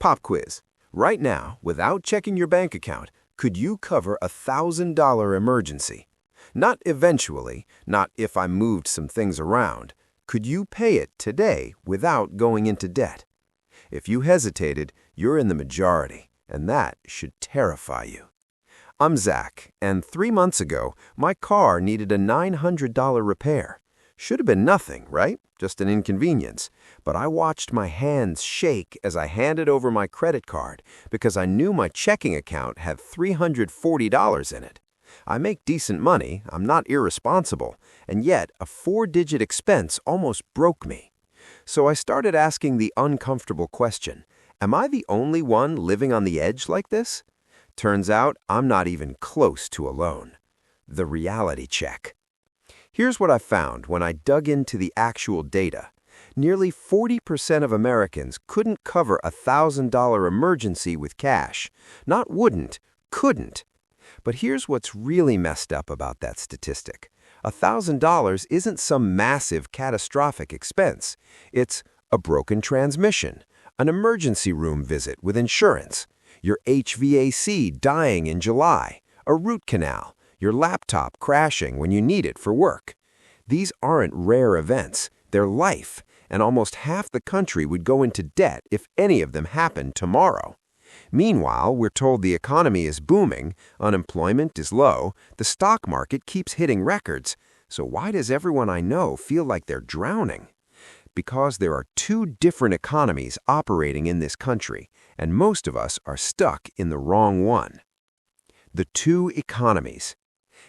Pop quiz. Right now, without checking your bank account, could you cover a $1,000 emergency? Not eventually, not if I moved some things around. Could you pay it today without going into debt? If you hesitated, you're in the majority, and that should terrify you. I'm Zach, and 3 months ago, my car needed a $900 repair. Should have been nothing, right? Just an inconvenience. But I watched my hands shake as I handed over my credit card because I knew my checking account had $340 in it. I make decent money, I'm not irresponsible, and yet a 4-digit expense almost broke me. So I started asking the uncomfortable question, am I the only one living on the edge like this? Turns out I'm not even close to alone. The reality check. Here's what I found when I dug into the actual data. Nearly 40% of Americans couldn't cover a $1,000 emergency with cash. Not wouldn't, couldn't. But here's what's really messed up about that statistic. $1,000 isn't some massive catastrophic expense. It's a broken transmission, an emergency room visit with insurance, your HVAC dying in July, a root canal, your laptop crashing when you need it for work. These aren't rare events, they're life, and almost half the country would go into debt if any of them happened tomorrow. Meanwhile, we're told the economy is booming, unemployment is low, the stock market keeps hitting records. So why does everyone I know feel like they're drowning? Because there are 2 different economies operating in this country, and most of us are stuck in the wrong one. The 2 economies.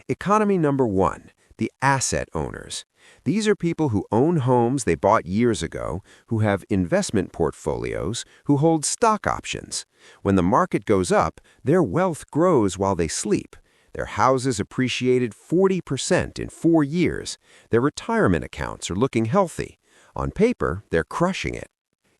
Economy number 1, the asset owners. These are people who own homes they bought years ago, who have investment portfolios, who hold stock options. When the market goes up, their wealth grows while they sleep. Their houses appreciated 40% in 4 years. Their retirement accounts are looking healthy. On paper, they're crushing it.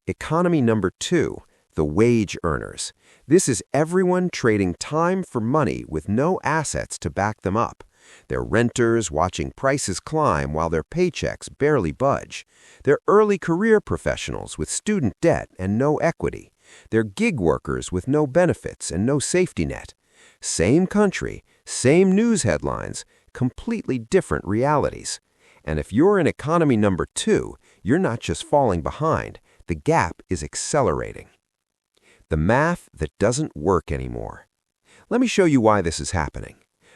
Economy number 2, the wage earners. This is everyone trading time for money with no assets to back them up. They're renters watching prices climb while their paychecks barely budge. They're early career professionals with student debt and no equity. They're gig workers with no benefits and no safety net. Same country, same news headlines, completely different realities. And if you're in economy number 2, you're not just falling behind, the gap is accelerating. The math that doesn't work anymore. Let me show you why this is happening.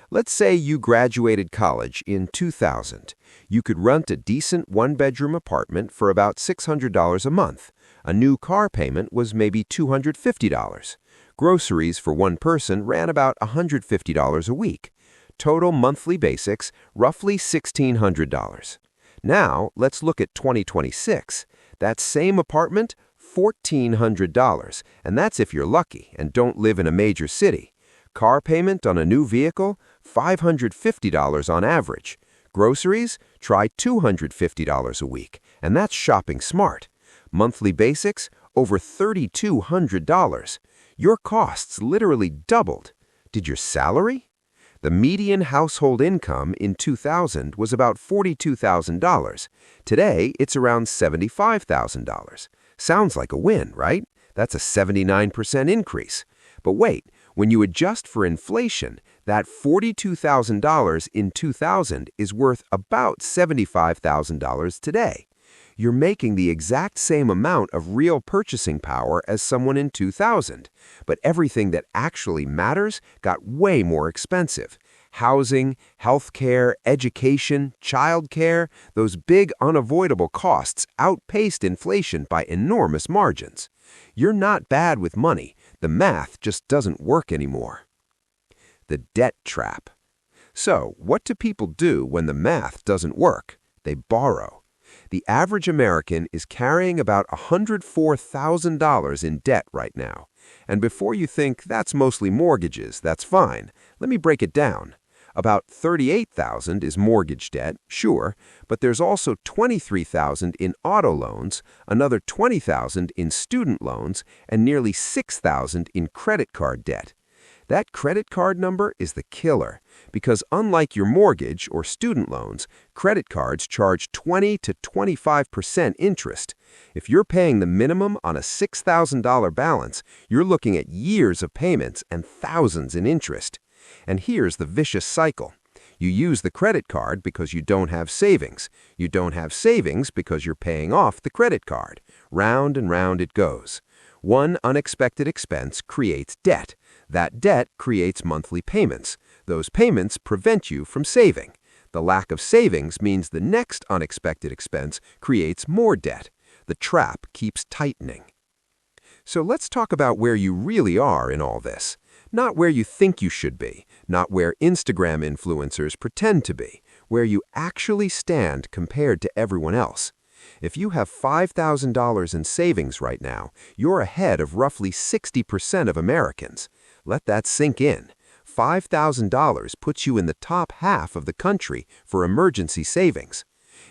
Let's say you graduated college in 2000. You could rent a decent 1-bedroom apartment for about $600 a month. A new car payment was maybe $250. Groceries for one person ran about $150 a week. Total monthly basics, roughly $1,600. Now, let's look at 2026. That same apartment, $1,400, and that's if you're lucky and don't live in a major city. Car payment on a new vehicle, $550 on average. Groceries, try $250 a week, and that's shopping smart. Monthly basics, over $3,200. Your costs literally doubled. Did your salary? The median household income in 2000 was about $42,000. Today, it's around $75,000. Sounds like a win, right? That's a 79% increase. But wait, when you adjust for inflation, that $42,000 in 2000 is worth about $75,000 today. You're making the exact same amount of real purchasing power as someone in 2000, but everything that actually matters got way more expensive. Housing, healthcare, education, childcare, those big unavoidable costs outpaced inflation by enormous margins. You're not bad with money. The math just doesn't work anymore. The debt trap. So, what do people do when the math doesn't work? They borrow. The average American is carrying about $104,000 in debt right now. And before you think that's mostly mortgages, that's fine. Let me break it down. About $38,000 is mortgage debt, sure, but there's also $23,000 in auto loans, another $20,000 in student loans, and nearly $6,000 in credit card debt. That credit card number is the killer, because unlike your mortgage or student loans, credit cards charge 20 to 25% interest. If you're paying the minimum on a $6,000 balance, you're looking at years of payments and thousands in interest. And here's the vicious cycle. You use the credit card because you don't have savings. You don't have savings because you're paying off the credit card. Round and round it goes. One unexpected expense creates debt. That debt creates monthly payments. Those payments prevent you from saving. The lack of savings means the next unexpected expense creates more debt. The trap keeps tightening. So let's talk about where you really are in all this. Not where you think you should be, not where Instagram influencers pretend to be, where you actually stand compared to everyone else. If you have $5,000 in savings right now, you're ahead of roughly 60% of Americans. Let that sink in. $5,000 puts you in the top half of the country for emergency savings.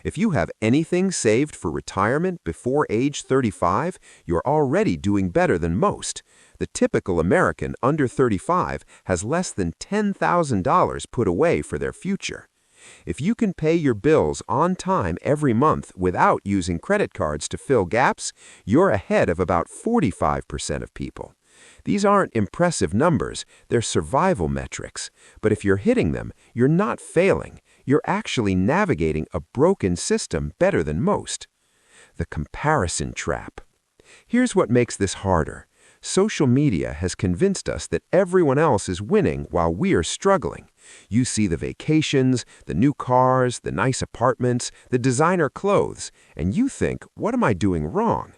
If you have anything saved for retirement before age 35, you're already doing better than most. The typical American under 35 has less than $10,000 put away for their future. If you can pay your bills on time every month without using credit cards to fill gaps, you're ahead of about 45% of people. These aren't impressive numbers, they're survival metrics. But if you're hitting them, you're not failing. You're actually navigating a broken system better than most. The comparison trap. Here's what makes this harder. Social media has convinced us that everyone else is winning while we're struggling. You see the vacations, the new cars, the nice apartments, the designer clothes, and you think, what am I doing wrong?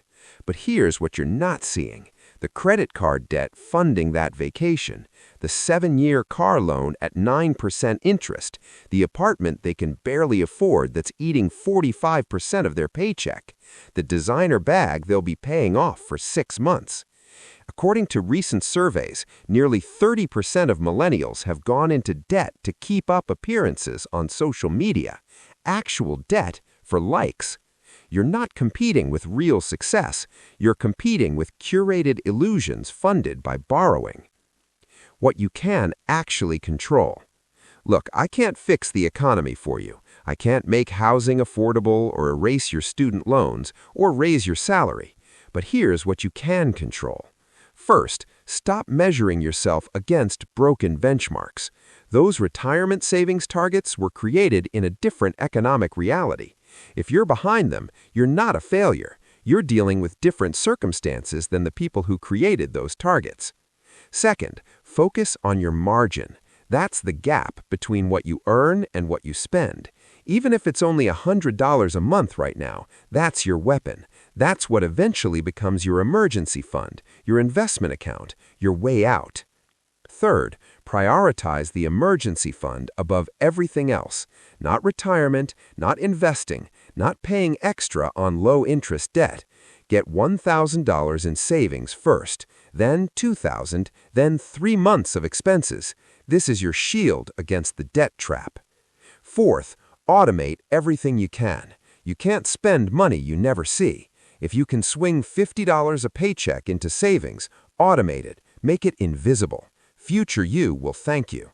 But here's what you're not seeing. The credit card debt funding that vacation, the 7-year car loan at 9% interest, the apartment they can barely afford that's eating 45% of their paycheck, the designer bag they'll be paying off for 6 months. According to recent surveys, nearly 30% of millennials have gone into debt to keep up appearances on social media. Actual debt for likes. You're not competing with real success. You're competing with curated illusions funded by borrowing. What you can actually control. Look, I can't fix the economy for you. I can't make housing affordable or erase your student loans or raise your salary. But here's what you can control. First, stop measuring yourself against broken benchmarks. Those retirement savings targets were created in a different economic reality. If you're behind them, you're not a failure. You're dealing with different circumstances than the people who created those targets. Second, focus on your margin. That's the gap between what you earn and what you spend. Even if it's only $100 a month right now, that's your weapon. That's what eventually becomes your emergency fund, your investment account, your way out. Third, prioritize the emergency fund above everything else. Not retirement, not investing, not paying extra on low-interest debt. Get $1,000 in savings first, then $2,000, then 3 months of expenses. This is your shield against the debt trap. Fourth, automate everything you can. You can't spend money you never see. If you can swing $50 a paycheck into savings, automate it, make it invisible. Future you will thank you.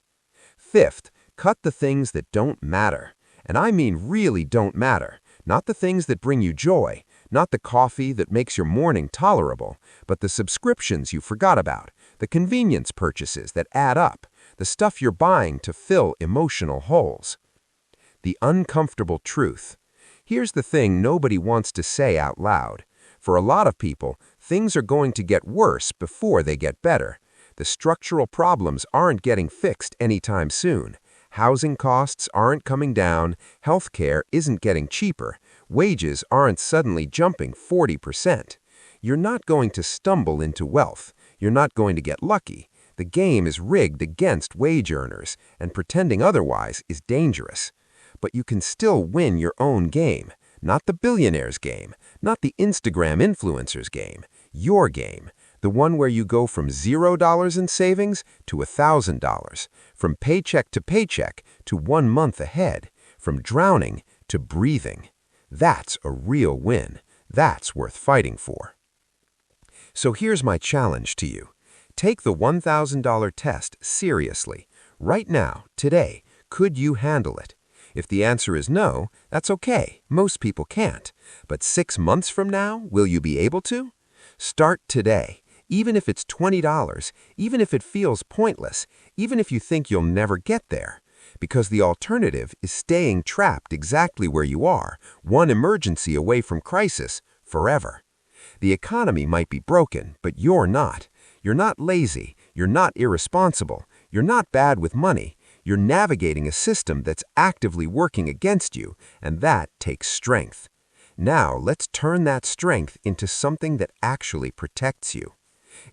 Fifth, cut the things that don't matter. And I mean really don't matter. Not the things that bring you joy, not the coffee that makes your morning tolerable, but the subscriptions you forgot about, the convenience purchases that add up, the stuff you're buying to fill emotional holes. The uncomfortable truth. Here's the thing nobody wants to say out loud. For a lot of people, things are going to get worse before they get better. The structural problems aren't getting fixed anytime soon. Housing costs aren't coming down, healthcare isn't getting cheaper, wages aren't suddenly jumping 40%. You're not going to stumble into wealth. You're not going to get lucky. The game is rigged against wage earners, and pretending otherwise is dangerous. But you can still win your own game, not the billionaire's game, not the Instagram influencer's game, your game. The one where you go from $0 in savings to $1,000, from paycheck to paycheck to 1 month ahead, from drowning to breathing. That's a real win. That's worth fighting for. So here's my challenge to you. Take the $1,000 test seriously. Right now, today, could you handle it? If the answer is no, that's okay. Most people can't. But 6 months from now, will you be able to? Start today. Even if it's $20, even if it feels pointless, even if you think you'll never get there. Because the alternative is staying trapped exactly where you are, one emergency away from crisis, forever. The economy might be broken, but you're not. You're not lazy. You're not irresponsible. You're not bad with money. You're navigating a system that's actively working against you, and that takes strength. Now, let's turn that strength into something that actually protects you.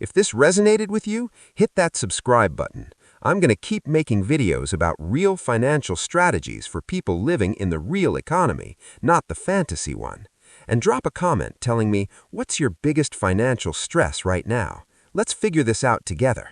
If this resonated with you, hit that subscribe button. I'm going to keep making videos about real financial strategies for people living in the real economy, not the fantasy one. And drop a comment telling me, what's your biggest financial stress right now? Let's figure this out together.